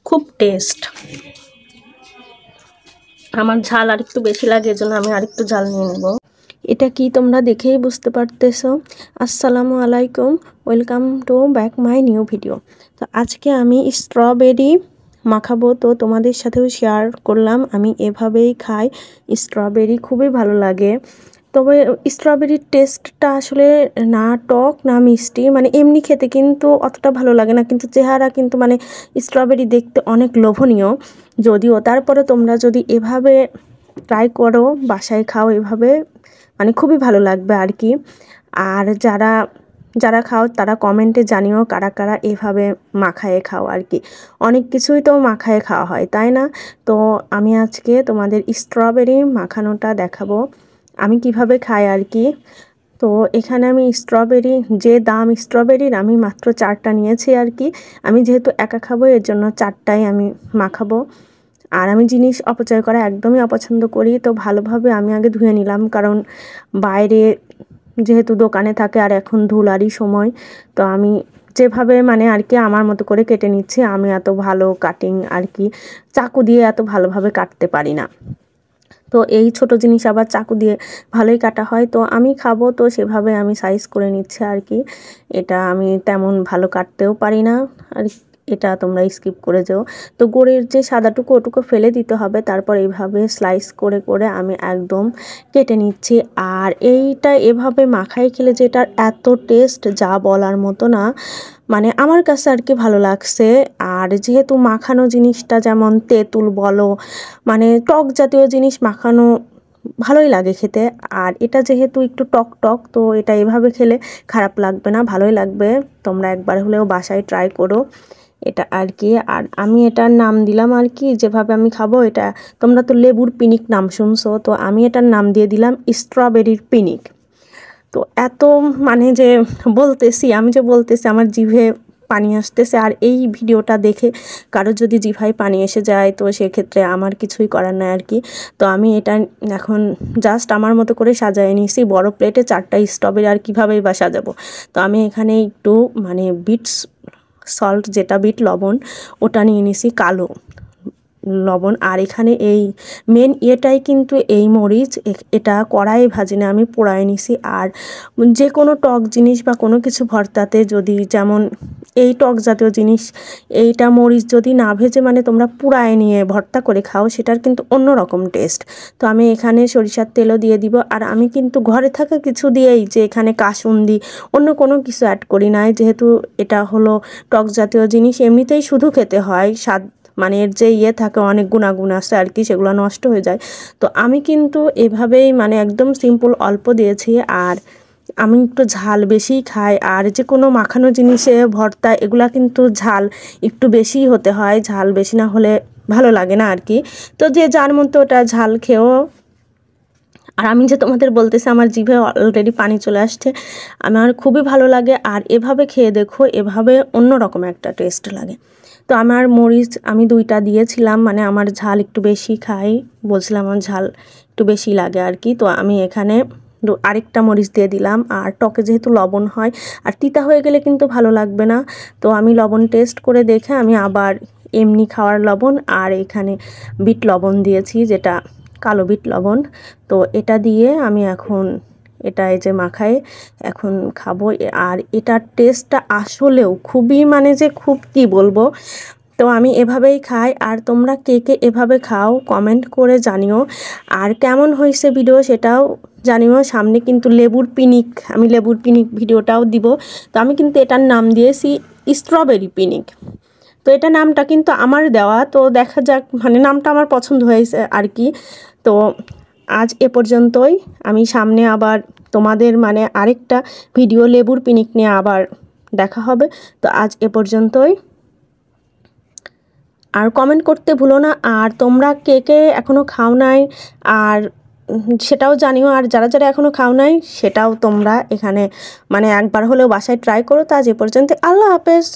খুব টেস্ট। আমার ঝাল আর একটু বেশি লাগে, এজন্য আমি আরেকটু ঝাল নিয়ে নেব। এটা কি তোমরা দেখেই বুঝতে পারতেছো। আসসালামু আলাইকুম, welcome to back my new video. তো আজকে আমি স্ট্রবেরি মাখাবো, তো তোমাদের সাথেও শেয়ার করলাম। আমি এভাবেই খাই স্ট্রবেরি, খুবই ভালো লাগে। তবে স্ট্রবেরির টেস্টটা আসলে না টক না মিষ্টি, মানে এমনি খেতে কিন্তু অতটা ভালো লাগে না, কিন্তু চেহারা কিন্তু মানে স্ট্রবেরি দেখতে অনেক লোভনীয় যদিও। তারপরে তোমরা যদি এভাবে ট্রাই করো, বাসায় খাও এভাবে, মানে খুবই ভালো লাগবে আর কি। আর যারা যারা খাও তারা কমেন্টে জানিও কারা কারা এভাবে মাখায়ে খাও আর কি। অনেক কিছুই তো মাখায়ে খাওয়া হয়, তাই না? তো আমি আজকে তোমাদের স্ট্রবেরি মাখানোটা দেখাবো আমি কিভাবে খাই আর কি। তো এখানে আমি স্ট্রবেরি, যে দাম স্ট্রবেরির, আমি মাত্র 4টা নিয়েছি আর কি। আমি যেহেতু একা খাবো এর জন্য 4টাই আমি মাখাবো। আর আমি জিনিস অপচয় করা একদমই অপছন্দ করি। তো ভালোভাবে আমি আগে ধুয়ে নিলাম, কারণ বাইরে যেহেতু দোকানে থাকে আর এখন ধুলারই সময়। তো আমি যেভাবে মানে আর কি আমার মতো করে কেটে নিচ্ছি। আমি এত ভালো কাটিং আর কি চাকু দিয়ে এত ভালোভাবে কাটতে পারি না। তো এই ছোট জিনিস আবার চাকু দিয়ে ভালোই কাটা হয়। তো আমি খাবো, তো সেভাবে আমি সাইজ করে নিচ্ছি আর কি। এটা আমি তেমন ভালো কাটতেও পারি না, আর এটা তোমরা স্কিপ করে যাও। তো গোড়ের যে সাদাটুকু ওটুকু ফেলে দিতে হবে, তারপর এইভাবে স্লাইস করে করে আমি একদম কেটে নিচ্ছি। আর এইটা এভাবে মাখায় খেলে যে এটার এত টেস্ট যা বলার মতো না, মানে আমার কাছে আর কি ভালো লাগছে। আর যেহেতু মাখানো জিনিসটা যেমন তেঁতুল বলো, মানে টক জাতীয় জিনিস মাখানো ভালোই লাগে খেতে। আর এটা যেহেতু একটু টক টক, তো এটা এভাবে খেলে খারাপ লাগবে না, ভালোই লাগবে। তোমরা একবার হলেও বাসায় ট্রাই করো এটা আর কি। আর আমি এটার নাম দিলাম আর কি, যেভাবে আমি খাবো এটা। তোমরা তো লেবুর পিনিক নাম শুনছো, তো আমি এটার নাম দিয়ে দিলাম স্ট্রবেরির পিনিক। তো এত মানে যে আমি যে বলতেছি আমার জিভে পানি আসতেছে। আর এই ভিডিওটা দেখে কারো যদি জিভায় পানি এসে যায়, তো সেক্ষেত্রে আমার কিছুই করার নাই আর কি। তো আমি এটা এখন জাস্ট আমার মতো করে সাজায় নিয়েছি বড় প্লেটে 4টা স্ট্রবেরি, আর কীভাবেই বা সাজাবো। তো আমি এখানে একটু মানে বিট সল্ট, যেটা বিট লবণ, ওটা নিয়ে নিয়েছি, কালো লবণ। আর এখানে এই মেন ইয়েটাই কিন্তু এই মরিচ, এটা কড়াইয়ে ভাজি না, আমি পোড়ায় নিছি। আর যে কোনো টক জিনিস বা কোনো কিছু ভর্তাতে যদি, যেমন এই টক জাতীয় জিনিস, এইটা মরিচ যদি না ভেজে মানে তোমরা পোড়ায় নিয়ে ভর্তা করে খাও, সেটার কিন্তু অন্য রকম টেস্ট। তো আমি এখানে সরিষার তেলও দিয়ে দিব। আর আমি কিন্তু ঘরে থাকা কিছু দিয়েই, যে এখানে কাসুন্দি অন্য কোনো কিছু অ্যাড করি নাই, যেহেতু এটা হলো টক জাতীয় জিনিস, এমনিতেই শুধু খেতে হয়, স্বাদ মানে এর যে ইয়ে থাকে অনেক গুণাগুণ আছে আর কি, সেগুলো নষ্ট হয়ে যায়। তো আমি কিন্তু এভাবেই মানে একদম সিম্পল অল্প দিয়েছি। আর আমি একটু ঝাল বেশিই খাই। আর যে কোনো মাখানো জিনিসে ভর্তা এগুলা কিন্তু ঝাল একটু বেশিই হতে হয়, ঝাল বেশি না হলে ভালো লাগে না আর কি। তো যে যার মতো ওটা ঝাল খেয়েও। আর আমি যে তোমাদের বলতেছি আমার জিভে অলরেডি পানি চলে আসছে, আমার খুবই ভালো লাগে। আর এভাবে খেয়ে দেখো, এভাবে অন্যরকম একটা টেস্ট লাগে। তো আমার মরিচ আমি 2টা দিয়েছিলাম, মানে আমার ঝাল একটু বেশি খাই, বলছিলাম আমার ঝাল একটু বেশি লাগে আর কি। তো আমি এখানে আরেকটা মরিচ দিয়ে দিলাম। আর টকে যেহেতু লবণ হয়, আর তিতা হয়ে গেলে কিন্তু ভালো লাগবে না। তো আমি লবণ টেস্ট করে দেখে আমি আবার এমনি খাওয়ার লবণ আর এখানে বিট লবণ দিয়েছি, যেটা কালো বিট লবণ। তো এটা দিয়ে আমি এখন এটা এই যে মাখায় এখন খাবো। আর এটার টেস্টটা আসলেও খুবই মানে যে খুব কি বলবো। তো আমি এভাবেই খাই। আর তোমরা কে কে এভাবে খাও কমেন্ট করে জানিও। আর কেমন হয়েছে ভিডিও সেটাও জানিও। সামনে কিন্তু আমি লেবুর পিনিক ভিডিওটাও দিব। তো আমি কিন্তু এটার নাম দিয়েছি স্ট্রবেরি পিনিক। তো এটা নামটা কিন্তু আমার দেওয়া, তো দেখা যাক, মানে নামটা আমার পছন্দ হয়েছে আর কি। তো আজ এ পর্যন্তই। আমি সামনে আবার তোমাদের মানে আরেকটা ভিডিও লেবুর পিনিক নিয়ে আবার দেখা হবে। তো আজ এ পর্যন্তই। আর কমেন্ট করতে ভুলো না। আর তোমরা কে কে এখনও খাও নাই আর সেটাও জানিও। আর যারা যারা এখনও খাও নাই সেটাও তোমরা এখানে মানে একবার হলেও বাসায় ট্রাই করো। তো আজ এ পর্যন্ত, আল্লাহ হাফেজ।